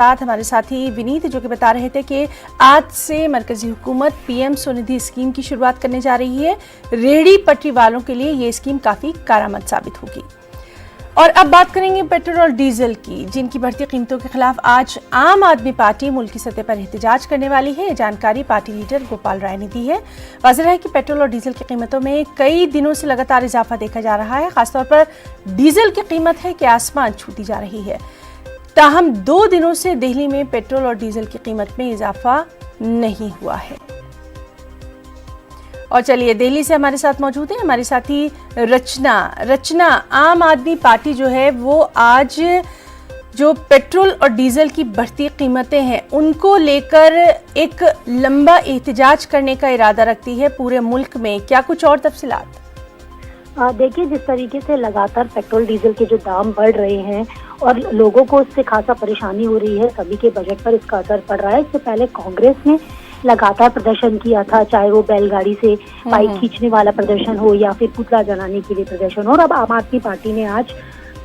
साथ हमारे साथी विनीत जो कि बता रहे थे कि आज से मरकजी हुकूमत पीएम स्वनिधि स्कीम की शुरुआत करने जा रही है। रेहड़ी पटरी वालों के लिए ये स्कीम काफी कारआमद साबित होगी। और अब बात करेंगे पेट्रोल और डीजल की, जिनकी बढ़ती कीमतों के खिलाफ आज आम आदमी पार्टी मुल्की सतह पर एहतजाज करने वाली है। जानकारी पार्टी लीडर गोपाल राय ने दी है। वाज़ेह है कि पेट्रोल और डीजल की कीमतों में कई दिनों से लगातार इजाफा देखा जा रहा है। खासतौर पर डीजल की कीमत है कि आसमान छूती जा रही है। ताहम 2 दिनों से दिल्ली में पेट्रोल और डीजल की कीमत में इजाफा नहीं हुआ है। और चलिए दिल्ली से हमारे साथ मौजूद है हमारी साथी रचना। आम आदमी पार्टी जो है वो आज जो पेट्रोल और डीजल की बढ़ती कीमतें हैं उनको लेकर एक लंबा एहतजाज करने का इरादा रखती है पूरे मुल्क में। क्या कुछ और तफसीलात? देखिए, जिस तरीके से लगातार पेट्रोल डीजल के जो दाम बढ़ रहे हैं और लोगों को इससे खासा परेशानी हो रही है, सभी के बजट पर इसका असर पड़ रहा है। इससे पहले कांग्रेस ने लगातार प्रदर्शन किया था, चाहे वो बैलगाड़ी से पाइप खींचने वाला प्रदर्शन हो या फिर पुतला जलाने के लिए प्रदर्शन हो। और अब आम आदमी पार्टी ने आज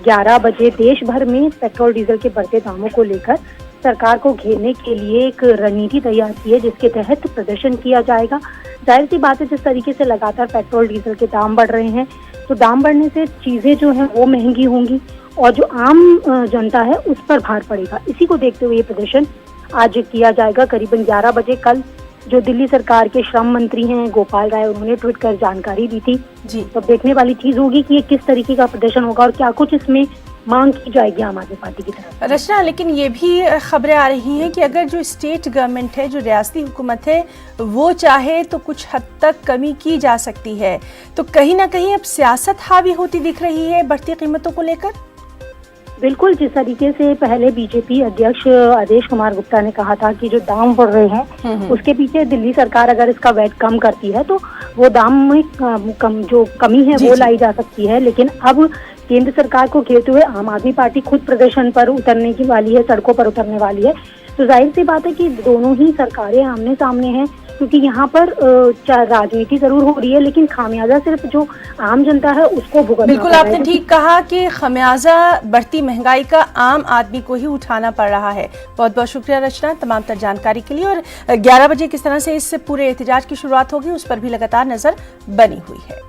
11 बजे देश भर में पेट्रोल डीजल के बढ़ते दामों को लेकर सरकार को घेरने के लिए एक रणनीति तैयार की है, जिसके तहत प्रदर्शन किया जाएगा। जाहिर सी बात है, जिस तरीके से लगातार पेट्रोल डीजल के दाम बढ़ रहे हैं तो दाम बढ़ने से चीजें जो हैं वो महंगी होंगी और जो आम जनता है उस पर भार पड़ेगा। इसी को देखते हुए ये प्रदर्शन आज किया जाएगा करीबन 11 बजे। कल जो दिल्ली सरकार के श्रम मंत्री हैं गोपाल राय, उन्होंने ट्वीट कर जानकारी दी थी जी। तो देखने वाली चीज होगी कि ये किस तरीके का प्रदर्शन होगा और क्या कुछ इसमें मांग की जाएगी आम आदमी पार्टी की तरफ। रचना, लेकिन ये भी खबरें आ रही हैं कि अगर जो स्टेट गवर्नमेंट है, जो रियासती हुकूमत है, वो चाहे तो कुछ हद तक कमी की जा सकती है। तो कहीं ना कहीं अब सियासत हावी होती दिख रही है बढ़ती कीमतों को लेकर। बिल्कुल, जिस तरीके से पहले बीजेपी अध्यक्ष आदेश कुमार गुप्ता ने कहा था कि जो दाम बढ़ रहे हैं उसके पीछे दिल्ली सरकार अगर इसका वैट कम करती है तो वो दाम में जो कमी है वो लाई जा सकती है। लेकिन अब केंद्र सरकार को घेरते हुए आम आदमी पार्टी खुद प्रदर्शन पर उतरने की वाली है, सड़कों पर उतरने वाली है। तो जाहिर सी बात है कि दोनों ही सरकारें आमने सामने हैं, क्योंकि यहाँ पर राजनीति जरूर हो रही है लेकिन खामियाजा सिर्फ जो आम जनता है उसको भुगतना। बिल्कुल, आपने ठीक कहा कि खामियाजा बढ़ती महंगाई का आम आदमी को ही उठाना पड़ रहा है। बहुत बहुत शुक्रिया रचना तमाम तर जानकारी के लिए। और 11 बजे किस तरह से इस पूरे एहतजाज की शुरुआत होगी उस पर भी लगातार नजर बनी हुई है।